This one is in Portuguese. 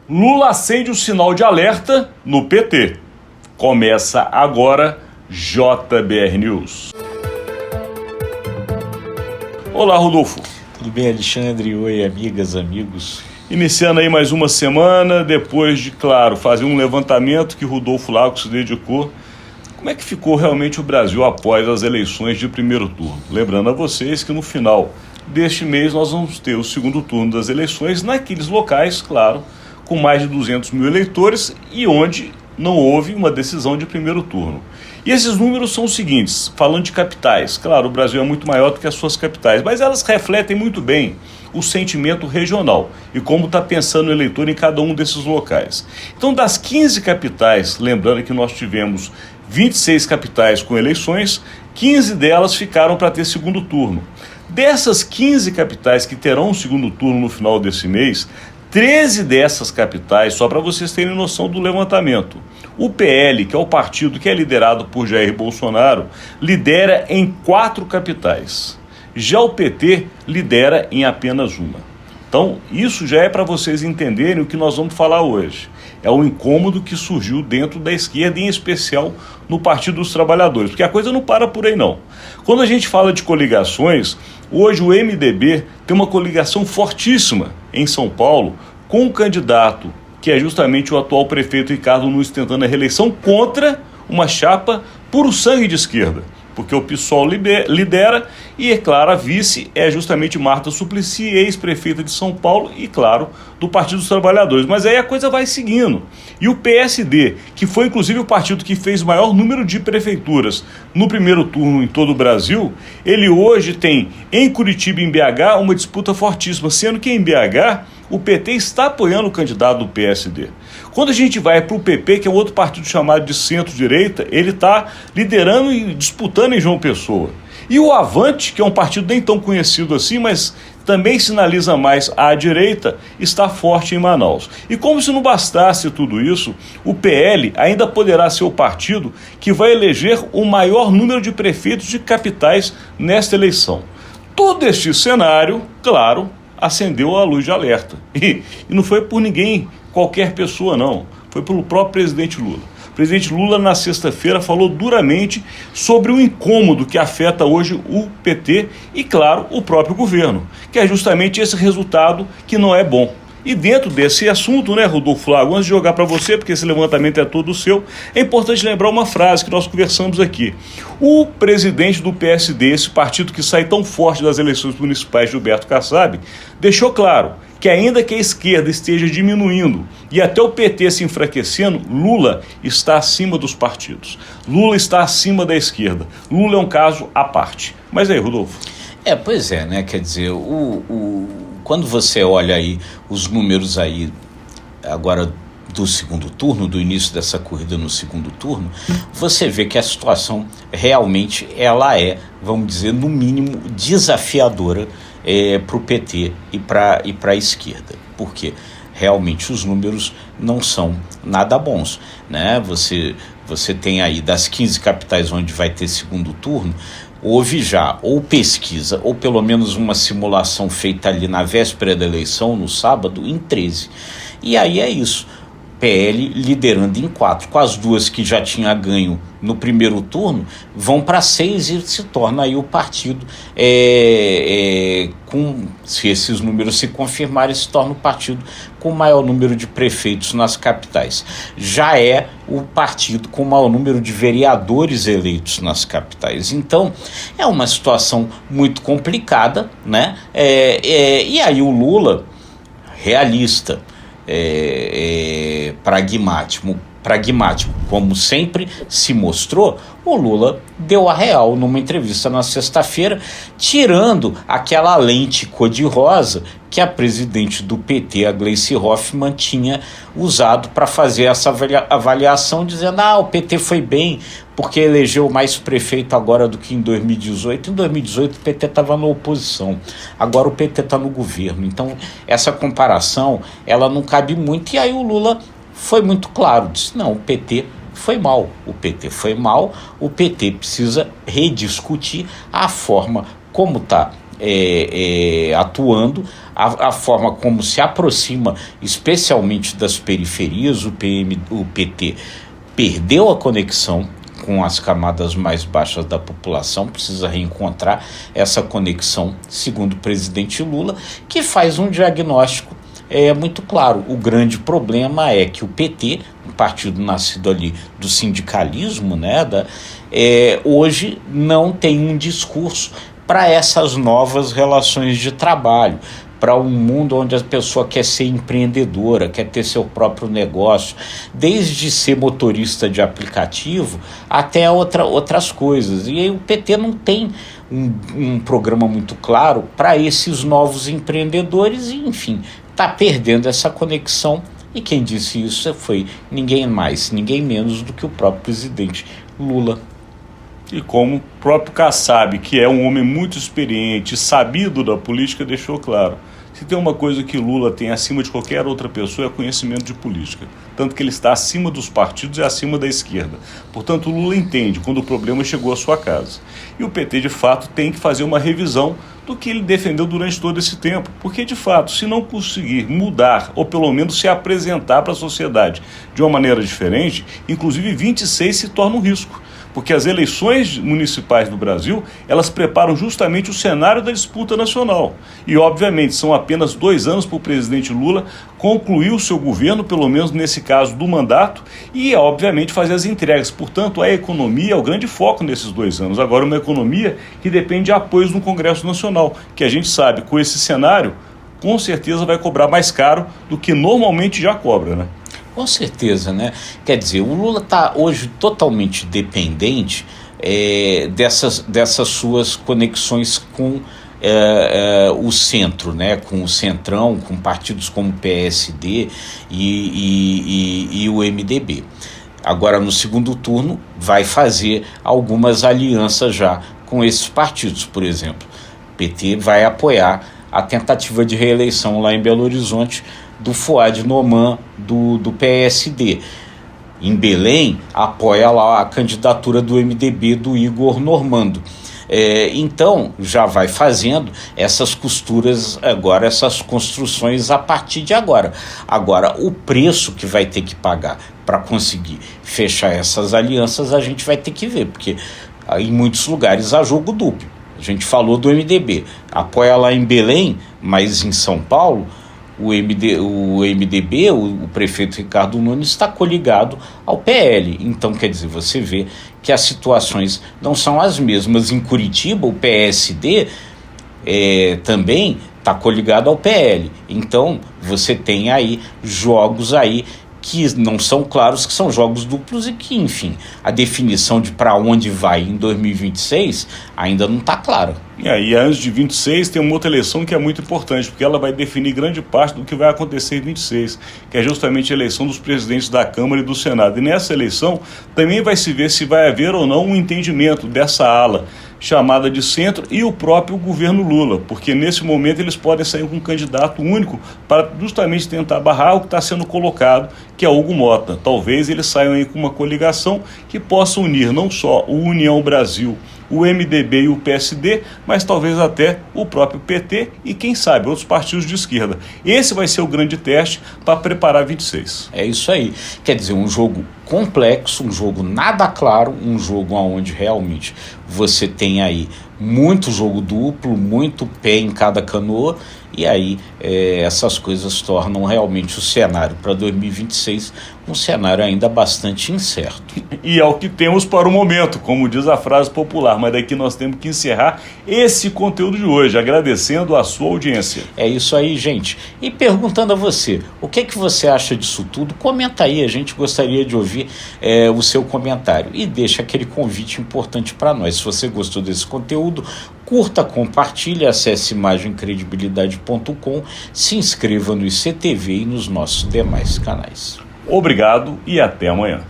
Lula acende o sinal de alerta no PT. Começa agora JBR News. Olá, Rodolfo. Tudo bem, Alexandre? Oi, amigas, amigos. Iniciando aí mais uma semana, depois de, claro, fazer um levantamento que Rodolfo Lago se dedicou. Como é que ficou realmente o Brasil após as eleições de primeiro turno? Lembrando a vocês que no final deste mês nós vamos ter o segundo turno das eleições naqueles locais, claro, com mais de 200 mil eleitores e onde não houve uma decisão de primeiro turno. E esses números são os seguintes, falando de capitais. Claro, o Brasil é muito maior do que as suas capitais, mas elas refletem muito bem o sentimento regional e como está pensando o eleitor em cada um desses locais. Então, das 15 capitais, lembrando que nós tivemos 26 capitais com eleições, 15 delas ficaram para ter segundo turno. Dessas 15 capitais que terão um segundo turno no final desse mês, 13 dessas capitais, só para vocês terem noção do levantamento, o PL, que é o partido que é liderado por Jair Bolsonaro, lidera em 4 capitais. Já o PT lidera em apenas uma. Então, isso já é para vocês entenderem o que nós vamos falar hoje. É o incômodo que surgiu dentro da esquerda, em especial no Partido dos Trabalhadores, porque a coisa não para por aí não. Quando a gente fala de coligações, hoje o MDB tem uma coligação fortíssima em São Paulo com um candidato que é justamente o atual prefeito Ricardo Nunes tentando a reeleição contra uma chapa puro sangue de esquerda, porque o PSOL lidera e, é claro, a vice é justamente Marta Suplicy, ex-prefeita de São Paulo e, claro, do Partido dos Trabalhadores. Mas aí a coisa vai seguindo. E o PSD, que foi inclusive o partido que fez o maior número de prefeituras no primeiro turno em todo o Brasil, ele hoje tem em Curitiba e em BH uma disputa fortíssima, sendo que em BH o PT está apoiando o candidato do PSD. Quando a gente vai para o PP, que é um outro partido chamado de centro-direita, ele está liderando e disputando em João Pessoa. E o Avante, que é um partido nem tão conhecido assim, mas também sinaliza mais à direita, está forte em Manaus. E como se não bastasse tudo isso, o PL ainda poderá ser o partido que vai eleger o maior número de prefeitos de capitais nesta eleição. Todo este cenário, claro, acendeu a luz de alerta. E não foi por ninguém, qualquer pessoa não, foi pelo próprio presidente Lula. O presidente Lula, na sexta-feira, falou duramente sobre o incômodo que afeta hoje o PT e, claro, o próprio governo, que é justamente esse resultado que não é bom. E dentro desse assunto, né, Rodolfo Lago, antes de jogar para você, porque esse levantamento é todo seu, é importante lembrar uma frase que nós conversamos aqui. O presidente do PSD, esse partido que sai tão forte das eleições municipais, Gilberto Kassab, deixou claro que ainda que a esquerda esteja diminuindo e até o PT se enfraquecendo, Lula está acima dos partidos. Lula está acima da esquerda. Lula é um caso à parte. Mas aí, Rodolfo? Pois é, né? Quer dizer, quando você olha aí os números aí agora do segundo turno, do início dessa corrida no segundo turno, você vê que a situação realmente ela é, vamos dizer, no mínimo desafiadora para o PT e para a esquerda. Por quê? Realmente os números não são nada bons, né? Você tem aí das 15 capitais onde vai ter segundo turno, houve já ou pesquisa ou pelo menos uma simulação feita ali na véspera da eleição, no sábado, em 13. E aí é isso. PL liderando em 4, com as duas que já tinha ganho no primeiro turno, vão para 6 e se torna aí o partido, se esses números se confirmarem, se torna o partido com o maior número de prefeitos nas capitais. Já é o partido com o maior número de vereadores eleitos nas capitais. Então, é uma situação muito complicada, né? E aí o Lula, realista, pragmático, como sempre se mostrou, o Lula deu a real numa entrevista na sexta-feira, tirando aquela lente cor-de-rosa que a presidente do PT, a Gleice Hoffmann, tinha usado para fazer essa avaliação, dizendo o PT foi bem porque elegeu mais prefeito agora do que em 2018. Em 2018 o PT estava na oposição, agora o PT está no governo. Então essa comparação ela não cabe muito, e aí o Lula foi muito claro, disse, não, o PT foi mal, o PT precisa rediscutir a forma como está atuando, a forma como se aproxima, especialmente das periferias. O PT perdeu a conexão com as camadas mais baixas da população, precisa reencontrar essa conexão, segundo o presidente Lula, que faz um diagnóstico muito claro. O grande problema é que o PT, um partido nascido ali do sindicalismo, né, hoje não tem um discurso para essas novas relações de trabalho, para um mundo onde a pessoa quer ser empreendedora, quer ter seu próprio negócio, desde ser motorista de aplicativo até outras coisas. E aí o PT não tem um programa muito claro para esses novos empreendedores e, enfim, está perdendo essa conexão. E quem disse isso foi ninguém mais, ninguém menos do que o próprio presidente Lula. E como o próprio Kassab, que é um homem muito experiente, sabido da política, deixou claro: se tem uma coisa que Lula tem acima de qualquer outra pessoa, é conhecimento de política. Tanto que ele está acima dos partidos e acima da esquerda. Portanto, Lula entende quando o problema chegou à sua casa. E o PT, de fato, tem que fazer uma revisão do que ele defendeu durante todo esse tempo. Porque, de fato, se não conseguir mudar, ou pelo menos se apresentar para a sociedade de uma maneira diferente, inclusive 26 se torna um risco. Porque as eleições municipais do Brasil, elas preparam justamente o cenário da disputa nacional. E, obviamente, são apenas 2 anos para o presidente Lula concluir o seu governo, pelo menos nesse caso do mandato, e, obviamente, fazer as entregas. Portanto, a economia é o grande foco nesses 2 anos. Agora, uma economia que depende de apoios no Congresso Nacional, que a gente sabe, com esse cenário, com certeza vai cobrar mais caro do que normalmente já cobra, né? Com certeza, né? Quer dizer, o Lula está hoje totalmente dependente dessas suas conexões com o centro, né? Com o Centrão, com partidos como o PSD e o MDB. Agora, no segundo turno, vai fazer algumas alianças já com esses partidos. Por exemplo, o PT vai apoiar a tentativa de reeleição lá em Belo Horizonte do Fouad Noman, do PSD. Em Belém, apoia lá a candidatura do MDB do Igor Normando. Então, já vai fazendo essas costuras agora, essas construções a partir de agora. Agora, o preço que vai ter que pagar para conseguir fechar essas alianças, a gente vai ter que ver, porque em muitos lugares há jogo duplo. A gente falou do MDB, apoia lá em Belém, mas em São Paulo, o MDB, o prefeito Ricardo Nunes, está coligado ao PL. Então, quer dizer, você vê que as situações não são as mesmas. Em Curitiba, o PSD também está coligado ao PL. Então, você tem aí jogos aí que não são claros, que são jogos duplos e que, enfim, a definição de para onde vai em 2026 ainda não está clara. E antes de 26 tem uma outra eleição que é muito importante, porque ela vai definir grande parte do que vai acontecer em 26, que é justamente a eleição dos presidentes da Câmara e do Senado. E nessa eleição também vai se ver se vai haver ou não um entendimento dessa ala chamada de centro e o próprio governo Lula, porque nesse momento eles podem sair com um candidato único para justamente tentar barrar o que está sendo colocado, que é Hugo Mota. Talvez eles saiam aí com uma coligação que possa unir não só o União Brasil, o MDB e o PSD, mas talvez até o próprio PT e, quem sabe, outros partidos de esquerda. Esse vai ser o grande teste para preparar 26. É isso aí. Quer dizer, um jogo complexo, um jogo nada claro, um jogo onde realmente você tem aí muito jogo duplo, muito pé em cada canoa, e aí essas coisas tornam realmente o cenário para 2026 um cenário ainda bastante incerto. E é o que temos para o momento, como diz a frase popular, mas daqui nós temos que encerrar esse conteúdo de hoje, agradecendo a sua audiência. É isso aí, gente. E perguntando a você, o que você acha disso tudo? Comenta aí, a gente gostaria de ouvir o seu comentário. E deixa aquele convite importante para nós. Se você gostou desse conteúdo, curta, compartilhe, acesse imagemcredibilidade.com, se inscreva no ICTV e nos nossos demais canais. Obrigado e até amanhã.